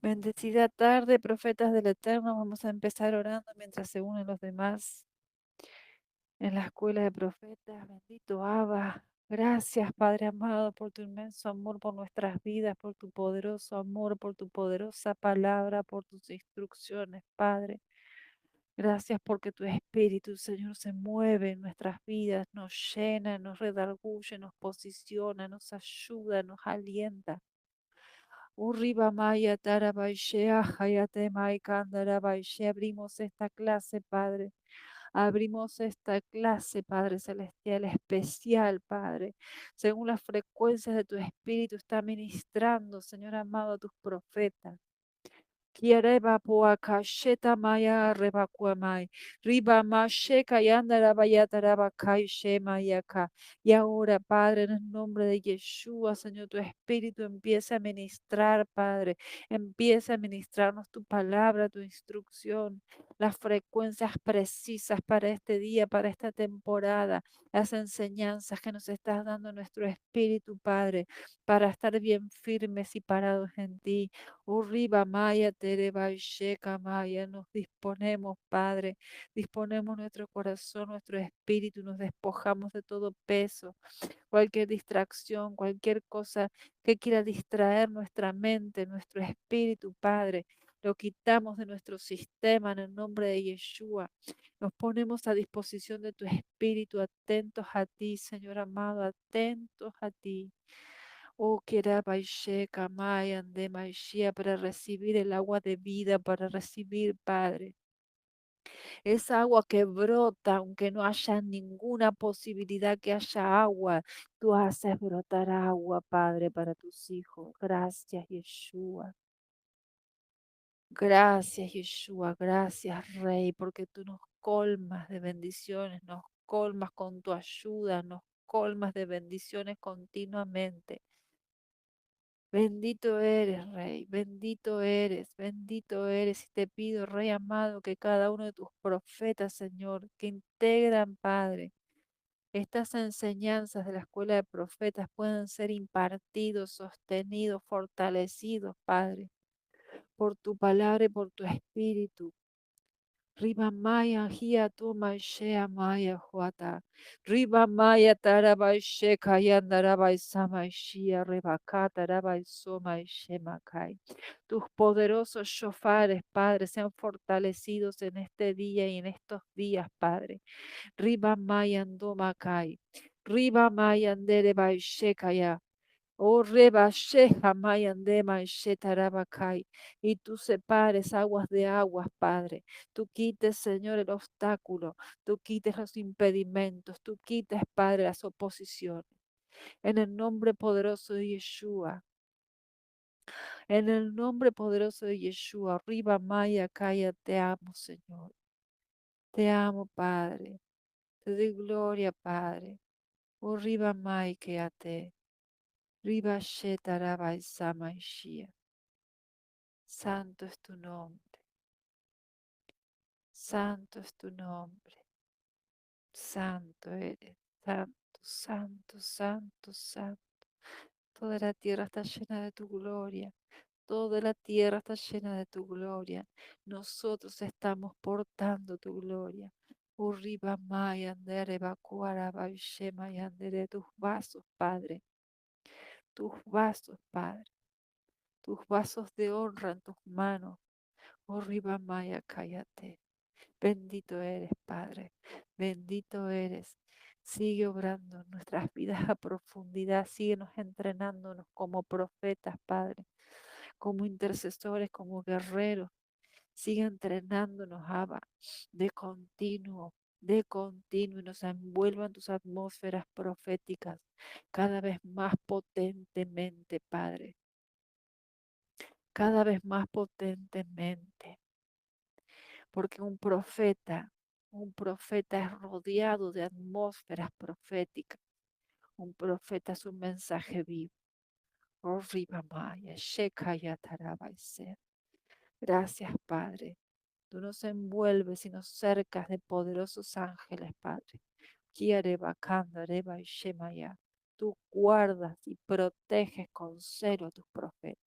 Bendecida tarde, profetas del Eterno. Vamos a empezar orando mientras se unen los demás en la escuela de profetas. Bendito Abba. Gracias, Padre amado, por tu inmenso amor por nuestras vidas, por tu poderoso amor, por tu poderosa palabra, por tus instrucciones, Padre. Gracias porque tu Espíritu, Señor, se mueve en nuestras vidas, nos llena, nos redarguye, nos posiciona, nos ayuda, nos alienta. Urriba Maya Tarabaishea Hayate Maikandarabaishea. Abrimos esta clase, Padre. Abrimos esta clase, Padre Celestial, especial, Padre. Según las frecuencias de tu Espíritu, está ministrando, Señor amado, a tus profetas. Kiereba Puakasheta Maya Rebakuamai, Riba Masheka Yandara Bayatarabakai Shemayaka. Y ahora, Padre, en el nombre de Yeshua, Señor, tu Espíritu empieza a ministrar, Padre. Empieza a ministrarnos tu palabra, tu instrucción, las frecuencias precisas para este día, para esta temporada, las enseñanzas que nos estás dando nuestro Espíritu, Padre, para estar bien firmes y parados en ti. Urriba Maya, Tereba Sheka Maya, nos disponemos, Padre, disponemos nuestro corazón, nuestro espíritu, nos despojamos de todo peso, cualquier distracción, cualquier cosa que quiera distraer nuestra mente, nuestro espíritu, Padre. Lo quitamos de nuestro sistema en el nombre de Yeshua. Nos ponemos a disposición de tu espíritu, atentos a ti, Señor amado, atentos a ti. Oh, quiera Baishe, Kamay, ande Maishia, para recibir el agua de vida, para recibir, Padre, esa agua que brota, aunque no haya ninguna posibilidad que haya agua, tú haces brotar agua, Padre, para tus hijos. Gracias, Yeshua. Gracias, Yeshua. Gracias, Rey, porque tú nos colmas de bendiciones, nos colmas con tu ayuda, nos colmas de bendiciones continuamente. Bendito eres, Rey, bendito eres. Y te pido, Rey amado, que cada uno de tus profetas, Señor, que integran, Padre, estas enseñanzas de la escuela de profetas puedan ser impartidos, sostenidos, fortalecidos, Padre, por tu palabra y por tu espíritu. Riba Maya Hia Tuma Shea Maya Huata. Riba Maya Tarabai Sheka Yandarabai Samai Shia Rebakata Rabai Somai Shemakai. Tus poderosos shofares, Padre, sean fortalecidos en este día y en estos días, Padre. Riba Maya Andomakai. Riba Maya Anderebai Shekaya. Oh, reba sheja mayandema y shetarabakai. Y tú separes aguas de aguas, Padre. Tú quites, Señor, el obstáculo. Tú quites los impedimentos. Tú quites, Padre, las oposiciones. En el nombre poderoso de Yeshua. En el nombre poderoso de Yeshua. Arriba, Maya, Kaya, te amo, Señor. Te amo, Padre. Te doy gloria, Padre. Oh, arriba, Maya, Keate. Riba, Shetarabai, Samaishia. Santo es tu nombre, santo es tu nombre, santo eres, santo, santo, santo, santo. Toda la tierra está llena de tu gloria, toda la tierra está llena de tu gloria. Nosotros estamos portando tu gloria. Urriba Maya, Andere, Bacuara, Baishema y Andere, tus vasos, Padre, tus vasos de honra en tus manos. Urriba Maya, cállate. Bendito eres, Padre. Bendito eres. Sigue obrando en nuestras vidas a profundidad. Síguenos entrenándonos como profetas, Padre. Como intercesores, como guerreros. Sigue entrenándonos, Abba, de continuo. Y nos envuelva en tus atmósferas proféticas cada vez más potentemente, Padre. Cada vez más potentemente. Porque un profeta es rodeado de atmósferas proféticas. Un profeta es un mensaje vivo. Oh, Ribamaya, Shekaya Tarabaise. Gracias, Padre. Tú nos envuelves y nos cercas de poderosos ángeles, Padre. Quiere Bakanda, Reba y Shemaya. Tú guardas y proteges con celo a tus profetas.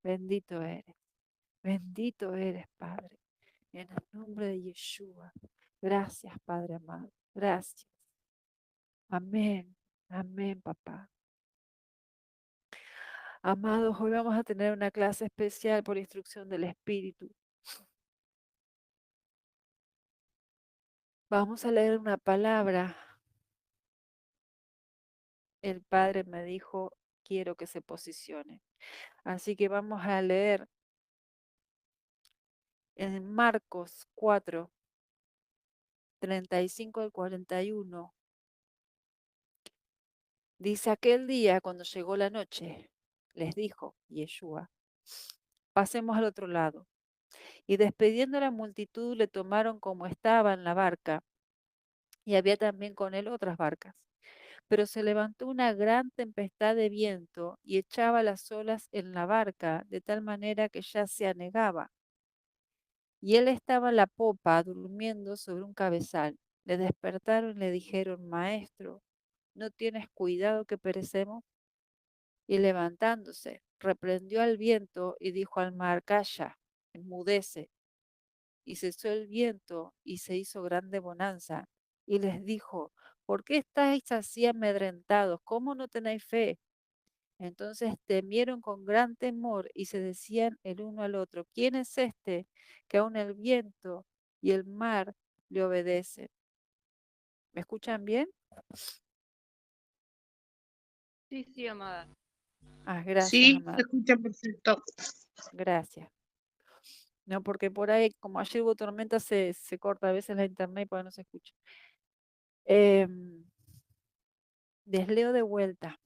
Bendito eres. Bendito eres, Padre, en el nombre de Yeshua. Gracias, Padre amado. Gracias. Amén. Amén, papá. Amados, hoy vamos a tener una clase especial por instrucción del Espíritu. Vamos a leer una palabra. El Padre me dijo, quiero que se posicione. Así que vamos a leer en Marcos 4, 35 al 41. Dice, aquel día cuando llegó la noche, les dijo Yeshua, pasemos al otro lado. Y despidiendo a la multitud, le tomaron como estaba en la barca, y había también con él otras barcas. Pero se levantó una gran tempestad de viento y echaba las olas en la barca, de tal manera que ya se anegaba. Y él estaba en la popa, durmiendo sobre un cabezal. Le despertaron y le dijeron, Maestro, ¿no tienes cuidado que perecemos? Y levantándose, reprendió al viento y dijo al mar, Calla, enmudece. Y cesó el viento y se hizo grande bonanza. Y les dijo, ¿por qué estáis así amedrentados? ¿Cómo no tenéis fe? Entonces temieron con gran temor y se decían el uno al otro, ¿quién es este que aun el viento y el mar le obedecen? ¿Me escuchan bien? Sí, sí, amada. Gracias, Sí, se amado. escucha perfecto. Gracias. No, porque por ahí, como ayer hubo tormenta, se corta a veces la internet y por ahí no se escucha. Desleo de vuelta,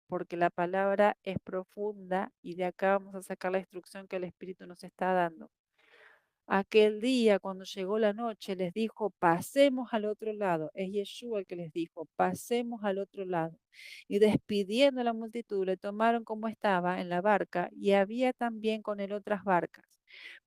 porque la palabra es profunda y de acá vamos a sacar la instrucción que el Espíritu nos está dando. Aquel día, cuando llegó la noche, les dijo, pasemos al otro lado. Es Yeshua el que les dijo, pasemos al otro lado. Y despidiendo a la multitud, le tomaron como estaba en la barca y había también con él otras barcas.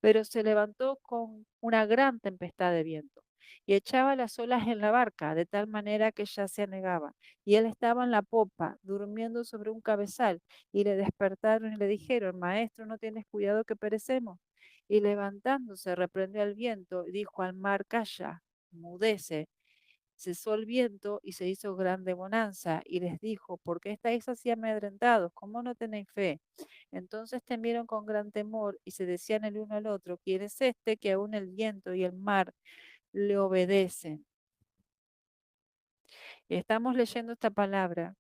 Pero se levantó con una gran tempestad de viento y echaba las olas en la barca, de tal manera que ya se anegaba. Y él estaba en la popa, durmiendo sobre un cabezal, y le despertaron y le dijeron, Maestro, ¿no tienes cuidado que perecemos? Y levantándose, reprendió al viento y dijo al mar, Calla, mudece. Cesó el viento y se hizo grande bonanza, y les dijo, ¿por qué estáis así amedrentados? ¿Cómo no tenéis fe? Entonces temieron con gran temor y se decían el uno al otro, ¿quién es este que aún el viento y el mar le obedecen? Y estamos leyendo esta palabra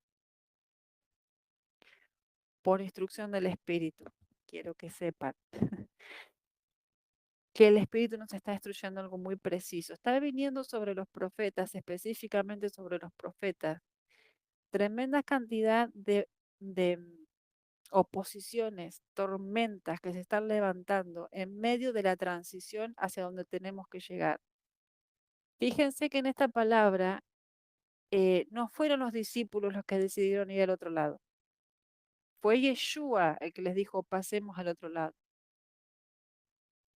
por instrucción del Espíritu. Quiero que sepan que el Espíritu nos está instruyendo algo muy preciso. Está viniendo sobre los profetas, específicamente sobre los profetas, tremenda cantidad de oposiciones, tormentas que se están levantando en medio de la transición hacia donde tenemos que llegar. Fíjense que en esta palabra no fueron los discípulos los que decidieron ir al otro lado. Fue Yeshua el que les dijo, pasemos al otro lado.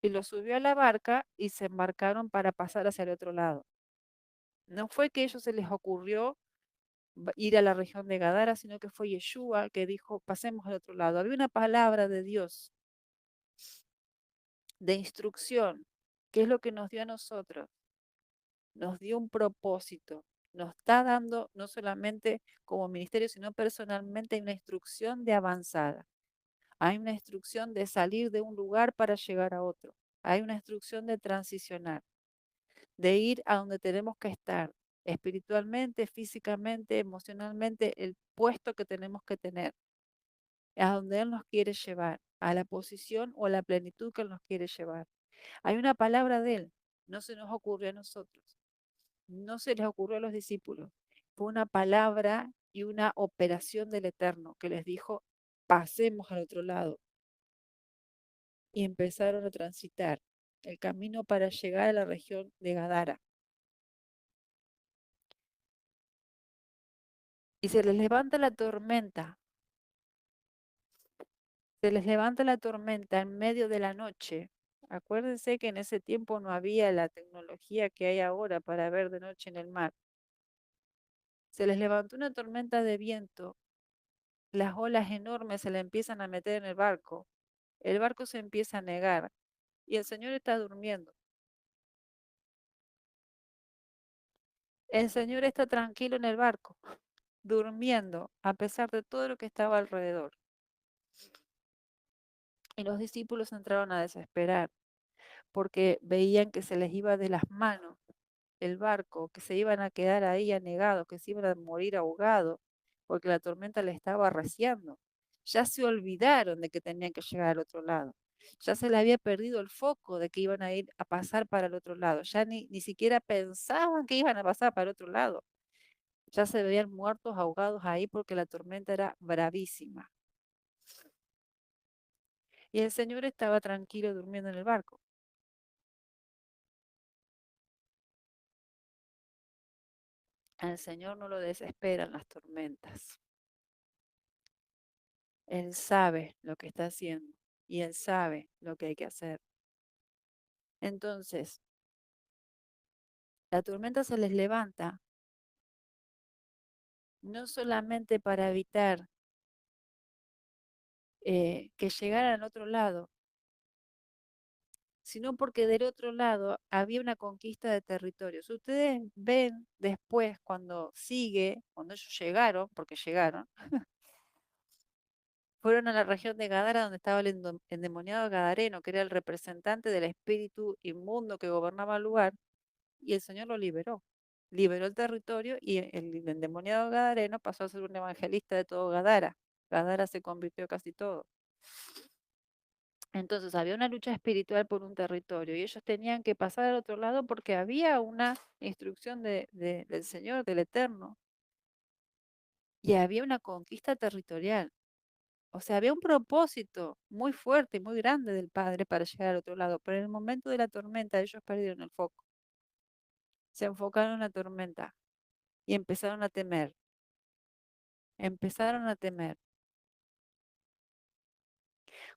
Y los subió a la barca y se embarcaron para pasar hacia el otro lado. No fue que a ellos se les ocurrió ir a la región de Gadara, sino que fue Yeshua que dijo, pasemos al otro lado. Había una palabra de Dios, de instrucción, que es lo que nos dio a nosotros. Nos dio un propósito. Nos está dando, no solamente como ministerio, sino personalmente, una instrucción de avanzada. Hay una instrucción de salir de un lugar para llegar a otro. Hay una instrucción de transicionar, de ir a donde tenemos que estar, espiritualmente, físicamente, emocionalmente, el puesto que tenemos que tener, a donde Él nos quiere llevar, a la posición o a la plenitud que Él nos quiere llevar. Hay una palabra de Él, no se nos ocurrió a nosotros, no se les ocurrió a los discípulos, fue una palabra y una operación del Eterno que les dijo, pasemos al otro lado, y empezaron a transitar el camino para llegar a la región de Gadara. Y se les levanta la tormenta, se les levanta la tormenta en medio de la noche. Acuérdense que en ese tiempo no había la tecnología que hay ahora para ver de noche en el mar. Se les levantó una tormenta de viento, las olas enormes se le empiezan a meter en el barco El barco se empieza a negar y el Señor está durmiendo. El Señor está tranquilo en el barco, durmiendo, a pesar de todo lo que estaba alrededor. Y los discípulos entraron a desesperar porque veían que se les iba de las manos el barco, que se iban a quedar ahí anegados, que se iban a morir ahogados, porque la tormenta les estaba arreciando. Ya se olvidaron de que tenían que llegar al otro lado. Ya se les había perdido el foco de que iban a ir a pasar para el otro lado. Ya ni siquiera pensaban que iban a pasar para el otro lado. Ya se veían muertos, ahogados ahí porque la tormenta era bravísima. Y el Señor estaba tranquilo durmiendo en el barco. Al Señor no lo desesperan las tormentas. Él sabe lo que está haciendo y Él sabe lo que hay que hacer. Entonces, la tormenta se les levanta no solamente para evitar que llegaran al otro lado, sino porque del otro lado había una conquista de territorios. Ustedes ven después cuando ellos llegaron, porque llegaron, fueron a la región de Gadara donde estaba el endemoniado Gadareno, que era el representante del espíritu inmundo que gobernaba el lugar, y el Señor lo liberó. Liberó el territorio y el endemoniado gadareno pasó a ser un evangelista de todo Gadara. Gadara se convirtió casi todo. Entonces había una lucha espiritual por un territorio y ellos tenían que pasar al otro lado porque había una instrucción del Señor, del Eterno, y había una conquista territorial. O sea, había un propósito muy fuerte y muy grande del Padre para llegar al otro lado, pero en el momento de la tormenta ellos perdieron el foco, se enfocaron en la tormenta y empezaron a temer.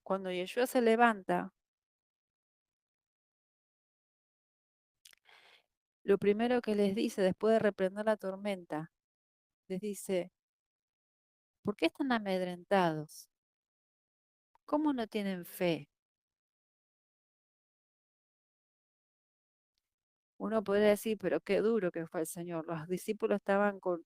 Cuando Yeshua se levanta, lo primero que les dice después de reprender la tormenta, les dice, ¿por qué están amedrentados? ¿Cómo no tienen fe? Uno podría decir, pero qué duro que fue el Señor. Los discípulos estaban con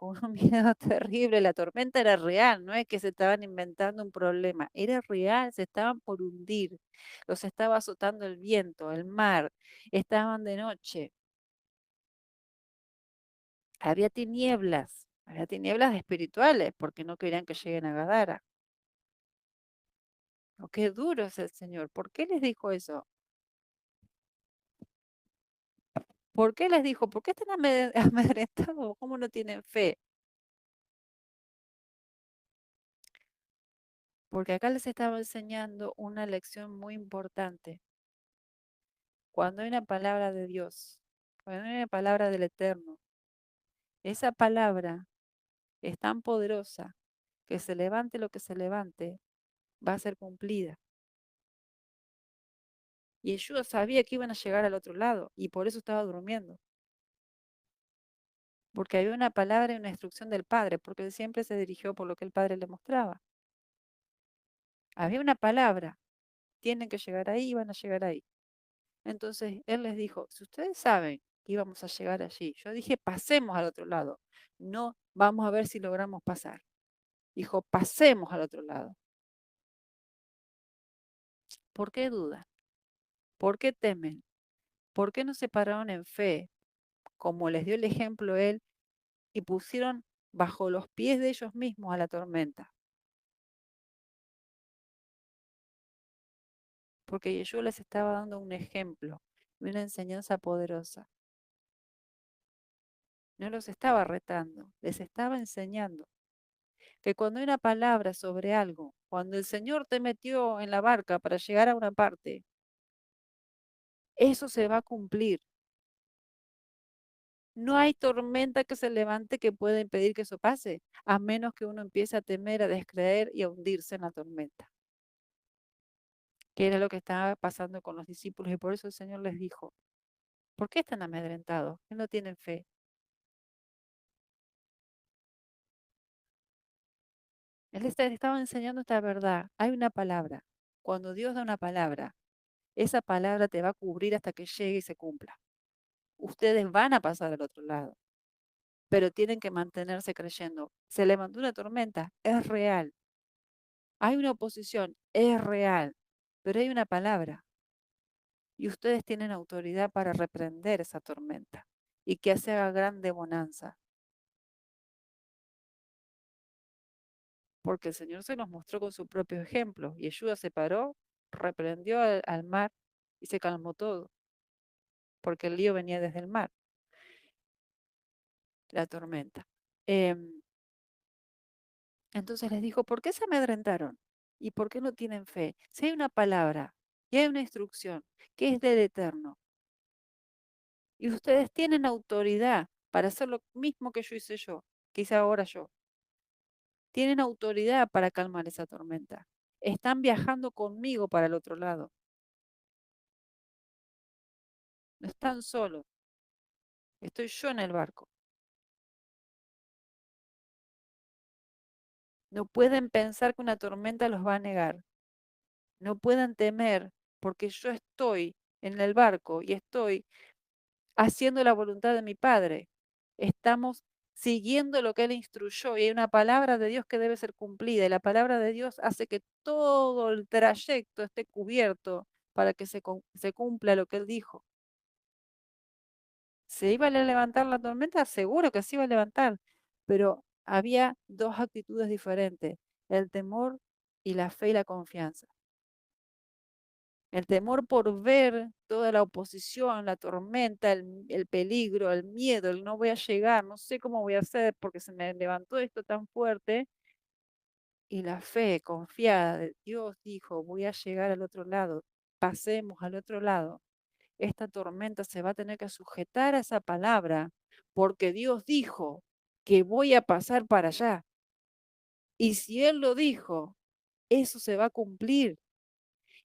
un miedo terrible. La tormenta era real, no es que se estaban inventando un problema, era real, se estaban por hundir. Los estaba azotando el viento, el mar, estaban de noche. Había tinieblas espirituales porque no querían que lleguen a Gadara. Oh, qué duro es el Señor. ¿Por qué les dijo eso? ¿Por qué les dijo? ¿Por qué están amedrentados? ¿Cómo no tienen fe? Porque acá les estaba enseñando una lección muy importante. Cuando hay una palabra de Dios, cuando hay una palabra del Eterno, esa palabra es tan poderosa que se levante lo que se levante, va a ser cumplida. Y Yeshua sabía que iban a llegar al otro lado y por eso estaba durmiendo. Porque había una palabra y una instrucción del Padre, porque él siempre se dirigió por lo que el Padre le mostraba. Había una palabra, tienen que llegar ahí y van a llegar ahí. Entonces él les dijo, si ustedes saben que íbamos a llegar allí, yo dije, pasemos al otro lado, no vamos a ver si logramos pasar. Dijo, pasemos al otro lado. ¿Por qué dudan? ¿Por qué temen? ¿Por qué no se pararon en fe, como les dio el ejemplo él, y pusieron bajo los pies de ellos mismos a la tormenta? Porque Yeshua les estaba dando un ejemplo, una enseñanza poderosa. No los estaba retando, les estaba enseñando que cuando hay una palabra sobre algo, cuando el Señor te metió en la barca para llegar a una parte, eso se va a cumplir. No hay tormenta que se levante que pueda impedir que eso pase, a menos que uno empiece a temer, a descreer y a hundirse en la tormenta, que era lo que estaba pasando con los discípulos. Y por eso el Señor les dijo, ¿por qué están amedrentados? ¿Que no tienen fe? Él les estaba enseñando esta verdad. Hay una palabra. Cuando Dios da una palabra, esa palabra te va a cubrir hasta que llegue y se cumpla. Ustedes van a pasar al otro lado, pero tienen que mantenerse creyendo. Se levantó una tormenta, es real. Hay una oposición, es real, pero hay una palabra y ustedes tienen autoridad para reprender esa tormenta y que se haga grande bonanza, porque el Señor se nos mostró con su propio ejemplo. Y Yeshua se paró, reprendió al mar y se calmó todo, porque el lío venía desde el mar, la tormenta. Entonces les dijo, ¿por qué se amedrentaron? ¿Y por qué no tienen fe? Si hay una palabra y hay una instrucción que es del Eterno, y ustedes tienen autoridad para hacer lo mismo que yo, que hice ahora yo. Tienen autoridad para calmar esa tormenta. Están viajando conmigo para el otro lado. No están solos. Estoy yo en el barco. No pueden pensar que una tormenta los va a negar. No pueden temer porque yo estoy en el barco y estoy haciendo la voluntad de mi Padre. Estamos siguiendo lo que Él instruyó y hay una palabra de Dios que debe ser cumplida y la palabra de Dios hace que todo el trayecto esté cubierto para que se cumpla lo que Él dijo. ¿Se iba a levantar la tormenta? Seguro que se iba a levantar, pero había dos actitudes diferentes, el temor y la fe y la confianza. El temor por ver toda la oposición, la tormenta, el peligro, el miedo, el no voy a llegar, no sé cómo voy a hacer porque se me levantó esto tan fuerte. Y la fe confiada de Dios dijo, voy a llegar al otro lado, pasemos al otro lado. Esta tormenta se va a tener que sujetar a esa palabra porque Dios dijo que voy a pasar para allá. Y si Él lo dijo, eso se va a cumplir.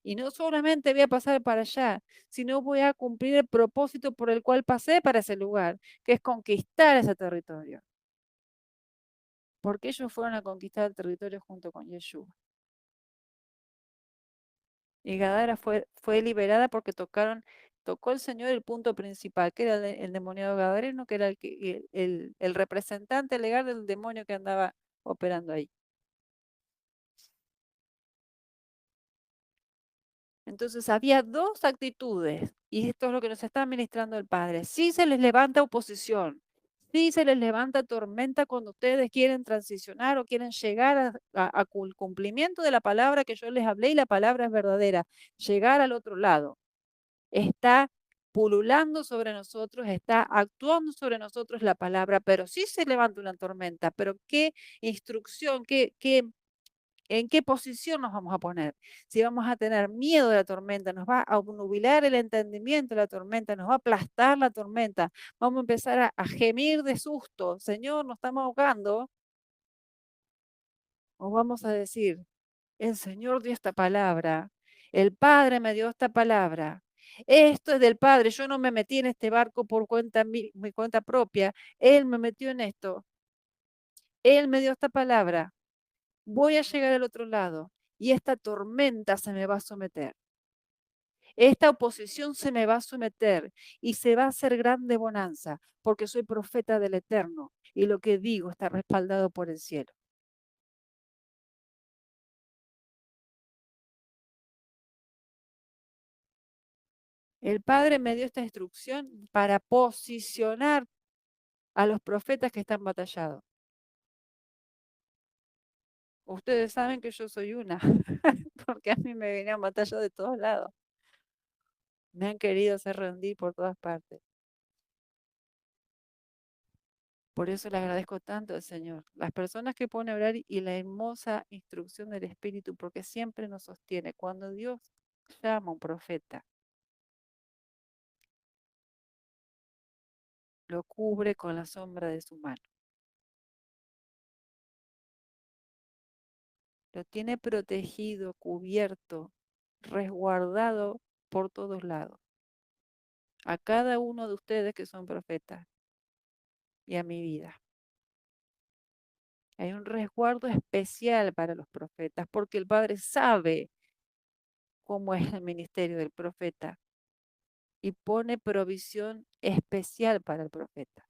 Y no solamente voy a pasar para allá, sino voy a cumplir el propósito por el cual pasé para ese lugar, que es conquistar ese territorio. Porque ellos fueron a conquistar el territorio junto con Yeshua. Y Gadara fue liberada porque tocó el Señor el punto principal, que era el demoniado gadareno, que era el representante legal del demonio que andaba operando ahí. Entonces había dos actitudes, y esto es lo que nos está ministrando el Padre. Si se les levanta oposición, si se les levanta tormenta cuando ustedes quieren transicionar o quieren llegar a cumplimiento de la palabra que yo les hablé y la palabra es verdadera, llegar al otro lado. Está pululando sobre nosotros, está actuando sobre nosotros la palabra, pero sí se levanta una tormenta, pero qué instrucción, ¿en qué posición nos vamos a poner? Si vamos a tener miedo de la tormenta, nos va a obnubilar el entendimiento de la tormenta, nos va a aplastar la tormenta, vamos a empezar a gemir de susto, Señor, nos estamos ahogando, o vamos a decir, el Señor dio esta palabra, el Padre me dio esta palabra. Esto es del Padre, yo no me metí en este barco por mi cuenta propia, Él me metió en esto, Él me dio esta palabra, voy a llegar al otro lado y esta tormenta se me va a someter. Esta oposición se me va a someter y se va a hacer grande bonanza, porque soy profeta del Eterno y lo que digo está respaldado por el cielo. El Padre me dio esta instrucción para posicionar a los profetas que están batallados. Ustedes saben que yo soy una, porque a mí me venían batallas de todos lados. Me han querido hacer rendir por todas partes. Por eso le agradezco tanto al Señor. Las personas que pueden orar y la hermosa instrucción del Espíritu, porque siempre nos sostiene. Cuando Dios llama a un profeta, lo cubre con la sombra de su mano. Lo tiene protegido, cubierto, resguardado por todos lados. A cada uno de ustedes que son profetas y a mi vida. Hay un resguardo especial para los profetas porque el Padre sabe cómo es el ministerio del profeta y pone provisión especial para el profeta.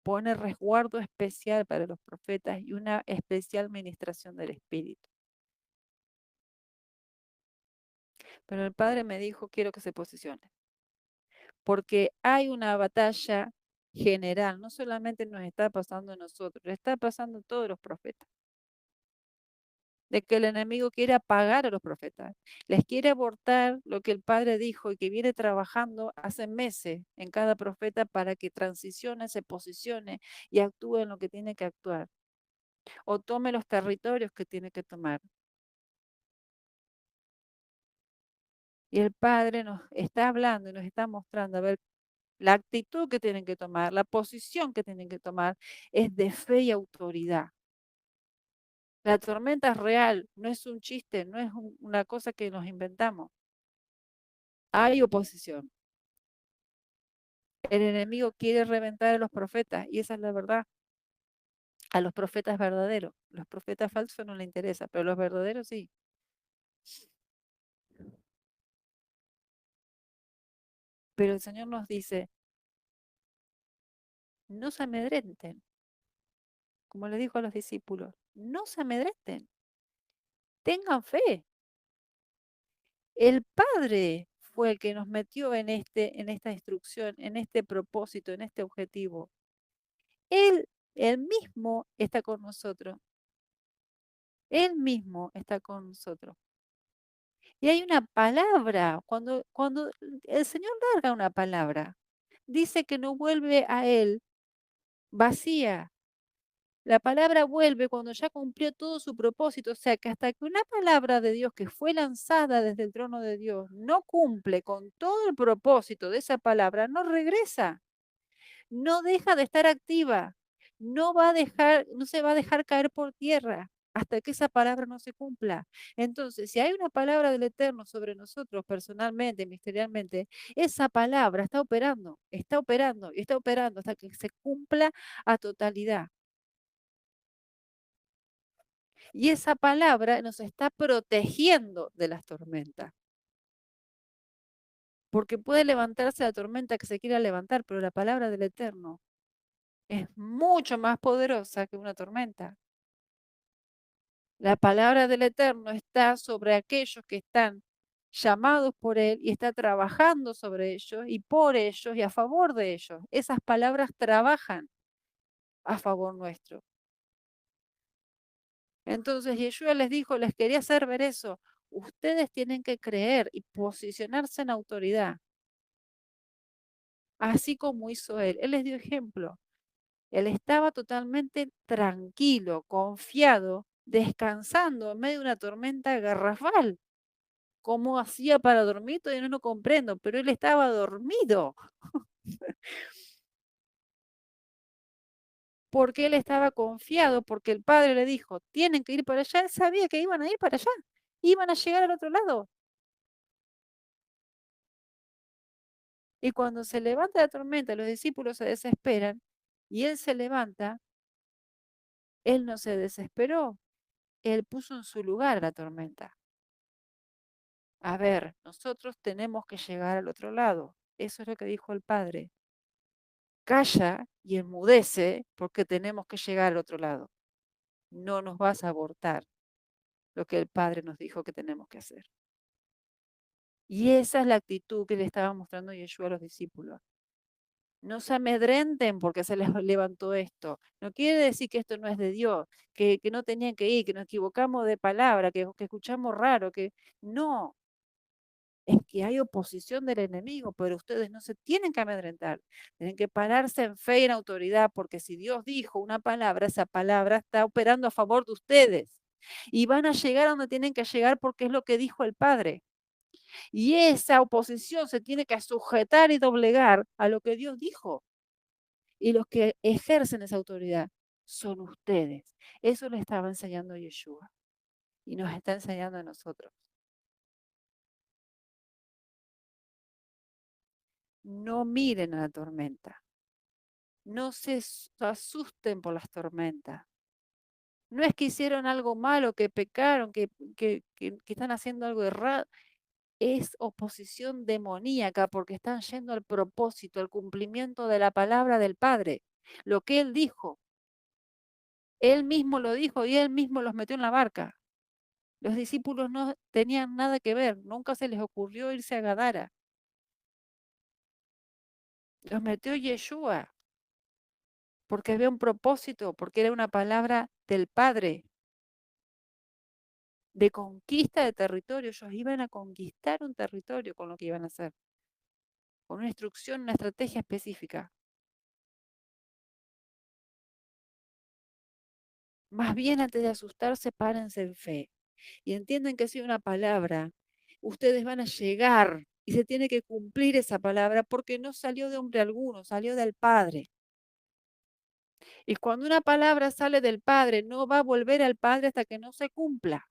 Pone resguardo especial para los profetas y una especial ministración del Espíritu. Pero el Padre me dijo, quiero que se posicione, porque hay una batalla general, no solamente nos está pasando a nosotros, le está pasando a todos los profetas, de que el enemigo quiere apagar a los profetas, les quiere abortar lo que el Padre dijo y que viene trabajando hace meses en cada profeta para que transicione, se posicione y actúe en lo que tiene que actuar, o tome los territorios que tiene que tomar. Y el Padre nos está hablando y nos está mostrando, a ver, la actitud que tienen que tomar, la posición que tienen que tomar es de fe y autoridad. La tormenta es real, no es un chiste, no es una cosa que nos inventamos. Hay oposición. El enemigo quiere reventar a los profetas y esa es la verdad. A los profetas verdaderos. Los profetas falsos no le interesa, pero los verdaderos sí. Pero el Señor nos dice, no se amedrenten, como le dijo a los discípulos, no se amedrenten, tengan fe. El Padre fue el que nos metió en esta instrucción, en este propósito, en este objetivo. Él mismo está con nosotros. Él mismo está con nosotros. Y hay una palabra, cuando el Señor larga una palabra, dice que no vuelve a Él vacía. La palabra vuelve cuando ya cumplió todo su propósito, o sea que hasta que una palabra de Dios que fue lanzada desde el trono de Dios no cumple con todo el propósito de esa palabra, no regresa, no deja de estar activa, no se va a dejar caer por tierra hasta que esa palabra no se cumpla. Entonces, si hay una palabra del Eterno sobre nosotros personalmente, ministerialmente, esa palabra está operando, está operando y está operando hasta que se cumpla a totalidad. Y esa palabra nos está protegiendo de las tormentas. Porque puede levantarse la tormenta que se quiera levantar, pero la palabra del Eterno es mucho más poderosa que una tormenta. La palabra del Eterno está sobre aquellos que están llamados por Él y está trabajando sobre ellos y por ellos y a favor de ellos. Esas palabras trabajan a favor nuestro. Entonces Yeshua les dijo, les quería hacer ver eso. Ustedes tienen que creer y posicionarse en autoridad, así como hizo Él. Él les dio ejemplo. Él estaba totalmente tranquilo, confiado, descansando en medio de una tormenta garrafal. ¿Cómo hacía para dormir? Todavía no lo comprendo, pero él estaba dormido. Porque él estaba confiado, porque el padre le dijo, tienen que ir para allá. Él sabía que iban a ir para allá, iban a llegar al otro lado. Y cuando se levanta la tormenta, los discípulos se desesperan y él se levanta, él no se desesperó, él puso en su lugar la tormenta. A ver, nosotros tenemos que llegar al otro lado. Eso es lo que dijo el padre. Calla y enmudece porque tenemos que llegar al otro lado. No nos vas a abortar lo que el Padre nos dijo que tenemos que hacer. Y esa es la actitud que le estaba mostrando Yeshua a los discípulos. No se amedrenten porque se les levantó esto. No quiere decir que esto no es de Dios, que no tenían que ir, que nos equivocamos de palabra, que escuchamos raro, que no. Es que hay oposición del enemigo, pero ustedes no se tienen que amedrentar. Tienen que pararse en fe y en autoridad, porque si Dios dijo una palabra, esa palabra está operando a favor de ustedes. Y van a llegar a donde tienen que llegar porque es lo que dijo el Padre. Y esa oposición se tiene que sujetar y doblegar a lo que Dios dijo. Y los que ejercen esa autoridad son ustedes. Eso le estaba enseñando Yeshua y nos está enseñando a nosotros. No miren a la tormenta. No se asusten por las tormentas. No es que hicieron algo malo, que pecaron, que están haciendo algo errado. Es oposición demoníaca porque están yendo al propósito, al cumplimiento de la palabra del Padre. Lo que Él dijo, Él mismo lo dijo y Él mismo los metió en la barca. Los discípulos no tenían nada que ver, nunca se les ocurrió irse a Gadara. Los metió Yeshua porque había un propósito, porque era una palabra del Padre de conquista de territorio. Ellos iban a conquistar un territorio con lo que iban a hacer, con una instrucción, una estrategia específica. Más bien antes de asustarse, párense en fe y entienden que si una palabra, ustedes van a llegar y se tiene que cumplir esa palabra porque no salió de hombre alguno, salió del Padre. Y cuando una palabra sale del Padre, no va a volver al Padre hasta que no se cumpla.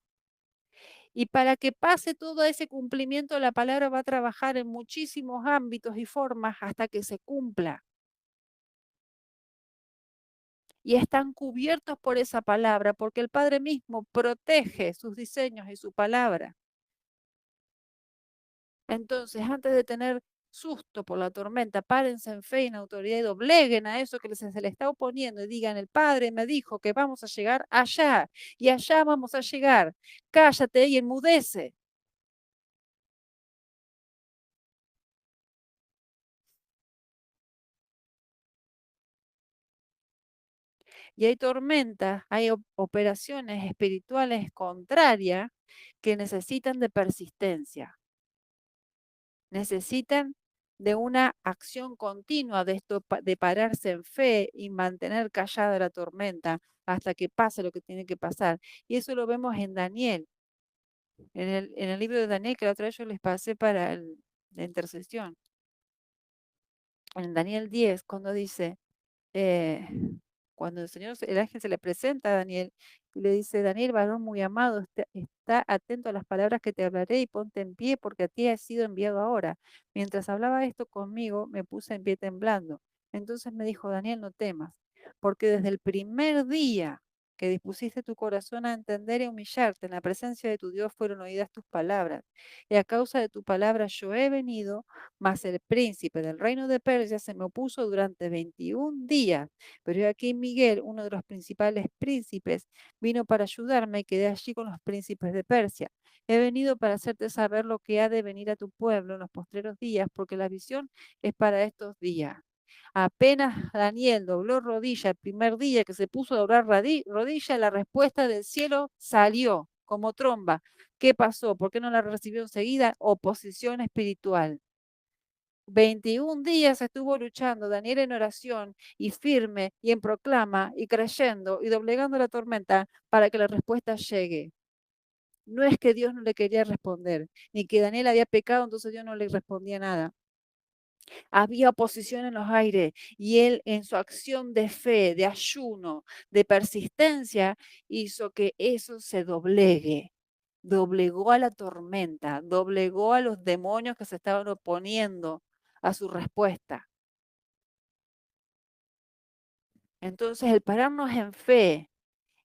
Y para que pase todo ese cumplimiento, la palabra va a trabajar en muchísimos ámbitos y formas hasta que se cumpla. Y están cubiertos por esa palabra, porque el Padre mismo protege sus diseños y su palabra. Entonces, antes de tener susto por la tormenta, párense en fe y en autoridad y dobleguen a eso que se le está oponiendo y digan, el Padre me dijo que vamos a llegar allá y allá vamos a llegar. Cállate y enmudece. Y hay tormentas, hay operaciones espirituales contrarias que necesitan de persistencia, necesitan de una acción continua, de esto, de pararse en fe y mantener callada la tormenta hasta que pase lo que tiene que pasar. Y eso lo vemos en Daniel, en el libro de Daniel, que la otra vez yo les pasé para la intercesión. En Daniel 10, cuando dice, eh, cuando el Señor, el ángel se le presenta a Daniel y le dice, Daniel, varón muy amado, está atento a las palabras que te hablaré y ponte en pie porque a ti has sido enviado ahora. Mientras hablaba esto conmigo, me puse en pie temblando. Entonces me dijo, Daniel, no temas, porque desde el primer día que dispusiste tu corazón a entender y humillarte en la presencia de tu Dios fueron oídas tus palabras. Y a causa de tu palabra yo he venido, mas el príncipe del reino de Persia se me opuso durante 21 días. Pero aquí Miguel, uno de los principales príncipes, vino para ayudarme y quedé allí con los príncipes de Persia. He venido para hacerte saber lo que ha de venir a tu pueblo en los postreros días, porque la visión es para estos días. Apenas Daniel dobló rodilla el primer día que se puso a doblar rodilla, la respuesta del cielo salió como tromba. ¿Qué pasó? ¿Por qué no la recibió enseguida? Oposición espiritual. 21 días estuvo luchando Daniel en oración y firme y en proclama y creyendo y doblegando la tormenta para que la respuesta llegue. No es que Dios no le quería responder, ni que Daniel había pecado, entonces Dios no le respondía nada. Había oposición en los aires y él en su acción de fe, de ayuno, de persistencia, hizo que eso se doblegue. Doblegó a la tormenta, doblegó a los demonios que se estaban oponiendo a su respuesta. Entonces, el pararnos en fe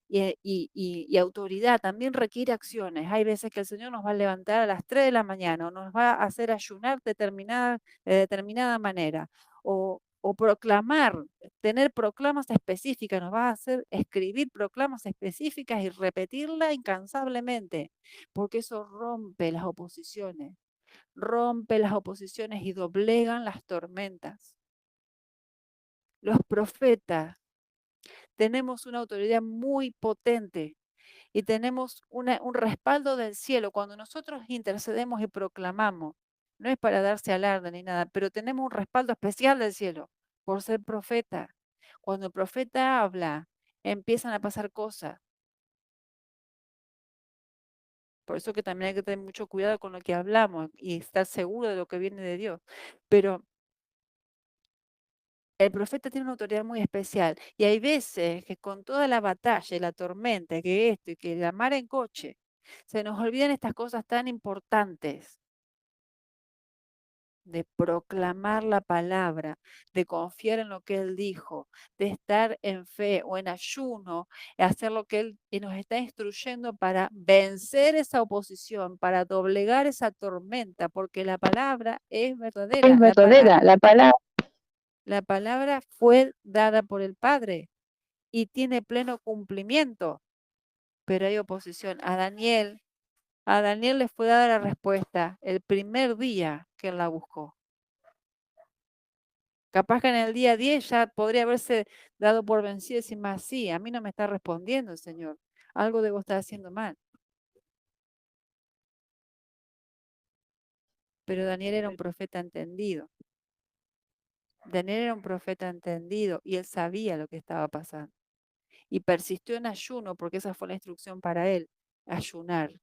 y autoridad también requiere acciones. Hay veces que el Señor nos va a levantar a las 3 de la mañana o nos va a hacer ayunar de determinada manera o proclamar, tener proclamas específicas, nos va a hacer escribir proclamas específicas y repetirla incansablemente, porque eso rompe las oposiciones y doblegan las tormentas. Los profetas tenemos una autoridad muy potente y tenemos un respaldo del cielo. Cuando nosotros intercedemos y proclamamos, no es para darse alarde ni nada, pero tenemos un respaldo especial del cielo por ser profeta. Cuando el profeta habla, empiezan a pasar cosas. Por eso que también hay que tener mucho cuidado con lo que hablamos y estar seguro de lo que viene de Dios. Pero el profeta tiene una autoridad muy especial y hay veces que con toda la batalla y la tormenta, que esto y que la mar en coche, se nos olvidan estas cosas tan importantes. de proclamar la palabra, de confiar en lo que Él dijo, de estar en fe o en ayuno, hacer lo que Él nos está instruyendo para vencer esa oposición, para doblegar esa tormenta, porque la palabra es verdadera. Es verdadera, La palabra fue dada por el Padre y tiene pleno cumplimiento, pero hay oposición. A Daniel le fue dada la respuesta el primer día que él la buscó. Capaz que en el día 10 ya podría haberse dado por vencido y decir más, sí, a mí no me está respondiendo el Señor. Algo debo estar haciendo mal. Pero Daniel era un profeta entendido. Daniel era un profeta entendido y él sabía lo que estaba pasando. Y persistió en ayuno porque esa fue la instrucción para él, ayunar.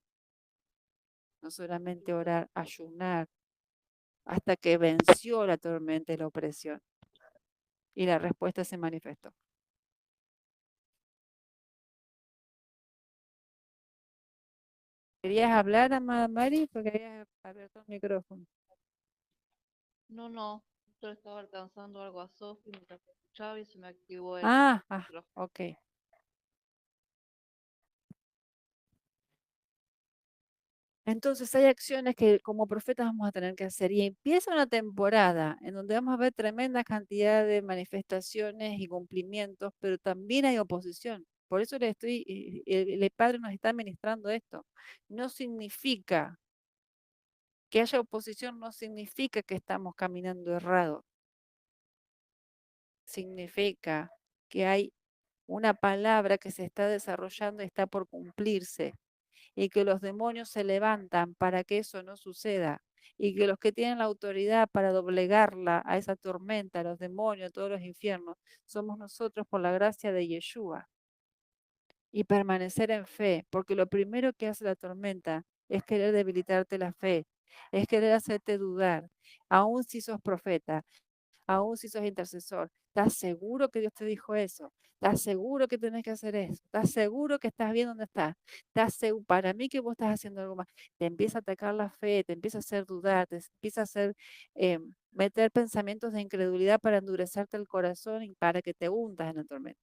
No solamente orar, ayunar, hasta que venció la tormenta y la opresión. Y la respuesta se manifestó. ¿Querías hablar, amada Mari? Porque habías abierto el micrófono. No, yo estaba alcanzando algo a Sofi mientras te escuchaba y se me activó el Ah, micrófono. ok. Entonces hay acciones que como profetas vamos a tener que hacer. Y empieza una temporada en donde vamos a ver tremenda cantidad de manifestaciones y cumplimientos, pero también hay oposición. Por eso el Padre nos está ministrando esto. No significa que haya oposición, no significa que estamos caminando errado. Significa que hay una palabra que se está desarrollando y está por cumplirse, y que los demonios se levantan para que eso no suceda, y que los que tienen la autoridad para doblegarla a esa tormenta, a los demonios, a todos los infiernos, somos nosotros por la gracia de Yeshua. Y permanecer en fe, porque lo primero que hace la tormenta es querer debilitarte la fe, es querer hacerte dudar, aun si sos profeta, aún si sos intercesor. ¿Estás seguro que Dios te dijo eso? ¿Estás seguro que tenés que hacer eso? ¿Estás seguro que estás bien donde estás? ¿Estás seguro? Para mí que vos estás haciendo algo más. Te empieza a atacar la fe, te empieza a hacer dudar, te empieza a hacer meter pensamientos de incredulidad para endurecerte el corazón y para que te hundas en la tormenta.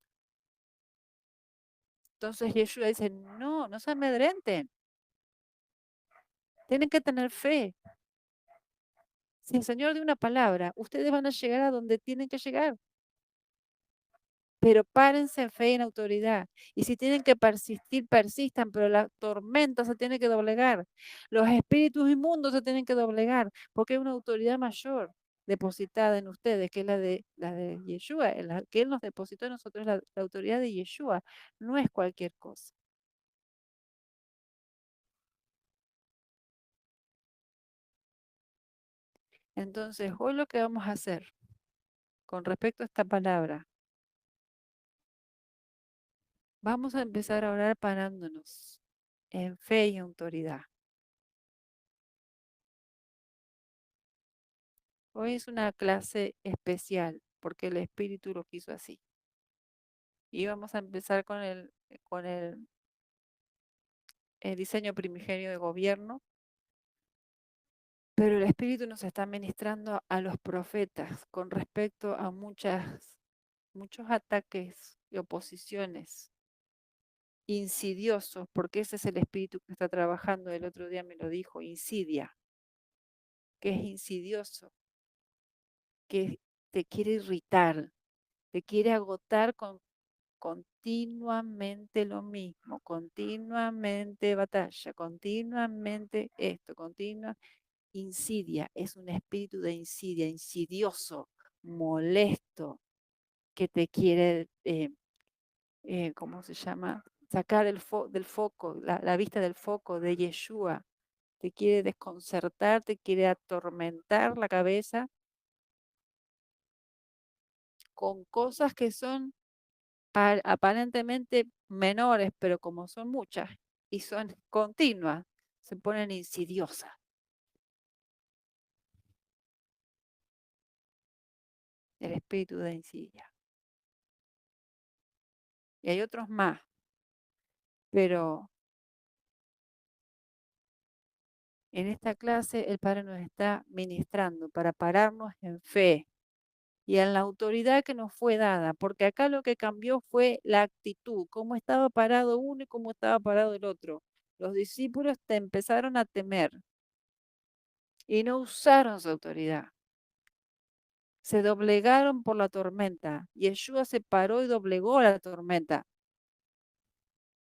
Entonces Yeshua dice, no, no se amedrenten. Tienen que tener fe. Si el Señor dio una palabra, ustedes van a llegar a donde tienen que llegar. Pero párense en fe y en autoridad. Y si tienen que persistir, persistan, pero la tormenta se tiene que doblegar. Los espíritus inmundos se tienen que doblegar, porque hay una autoridad mayor depositada en ustedes, que es la de Yeshua, la que Él nos depositó en nosotros, la autoridad de Yeshua, no es cualquier cosa. Entonces, hoy lo que vamos a hacer con respecto a esta palabra, vamos a empezar a orar parándonos en fe y autoridad. Hoy es una clase especial porque el Espíritu lo quiso así. Y vamos a empezar con el diseño primigenio de gobierno, pero el Espíritu nos está ministrando a los profetas con respecto a muchos ataques y oposiciones insidiosos, porque ese es el Espíritu que está trabajando. El otro día me lo dijo, insidia, que es insidioso, que te quiere irritar, te quiere agotar con continuamente lo mismo, continuamente batalla, continuamente esto, insidia, es un espíritu de insidia, insidioso, molesto, que te quiere, ¿cómo se llama? Sacar del foco, la vista del foco de Yeshua, te quiere desconcertar, te quiere atormentar la cabeza con cosas que son aparentemente menores, pero como son muchas y son continuas, se ponen insidiosas. El espíritu de insidia. Y hay otros más, pero En esta clase el Padre nos está ministrando para pararnos en fe y en la autoridad que nos fue dada, porque acá lo que cambió fue la actitud, cómo estaba parado uno y cómo estaba parado el otro. Los discípulos te empezaron a temer y no usaron su autoridad. Se doblegaron por la tormenta. Yeshua se paró y doblegó la tormenta,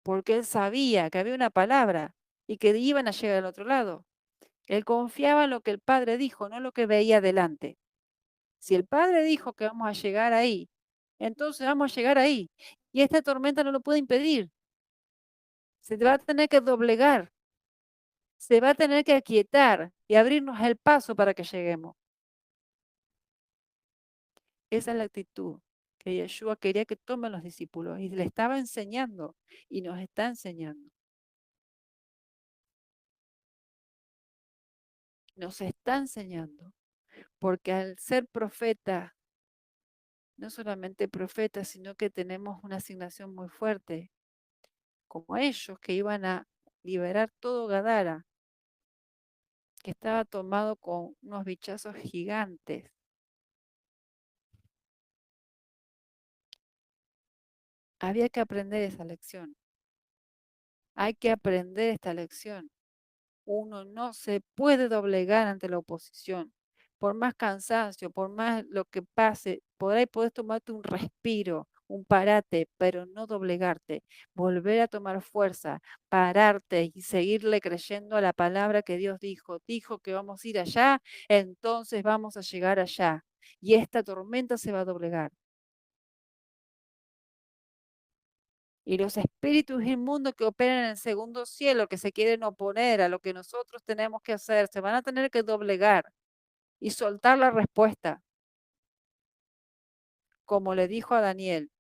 porque él sabía que había una palabra y que iban a llegar al otro lado. Él confiaba en lo que el Padre dijo, no lo que veía adelante. Si el Padre dijo que vamos a llegar ahí, entonces vamos a llegar ahí. Y esta tormenta no lo puede impedir. Se va a tener que doblegar, se va a tener que aquietar y abrirnos el paso para que lleguemos. Esa es la actitud que Yeshua quería que tomen los discípulos y le estaba enseñando y nos está enseñando. Nos está enseñando, porque al ser profeta, no solamente profeta, sino que tenemos una asignación muy fuerte, como ellos que iban a liberar todo Gadara, que estaba tomado con unos bichazos gigantes. Había que aprender esa lección. Hay que aprender esta lección. Uno no se puede doblegar ante la oposición. Por más cansancio, por más lo que pase, por ahí puedes tomarte un respiro, un parate, pero no doblegarte. Volver a tomar fuerza, pararte y seguirle creyendo a la palabra que Dios dijo. Dijo que vamos a ir allá, entonces vamos a llegar allá. Y esta tormenta se va a doblegar. Y los espíritus inmundos que operan en el segundo cielo, que se quieren oponer a lo que nosotros tenemos que hacer, se van a tener que doblegar y soltar la respuesta, como le dijo a Daniel.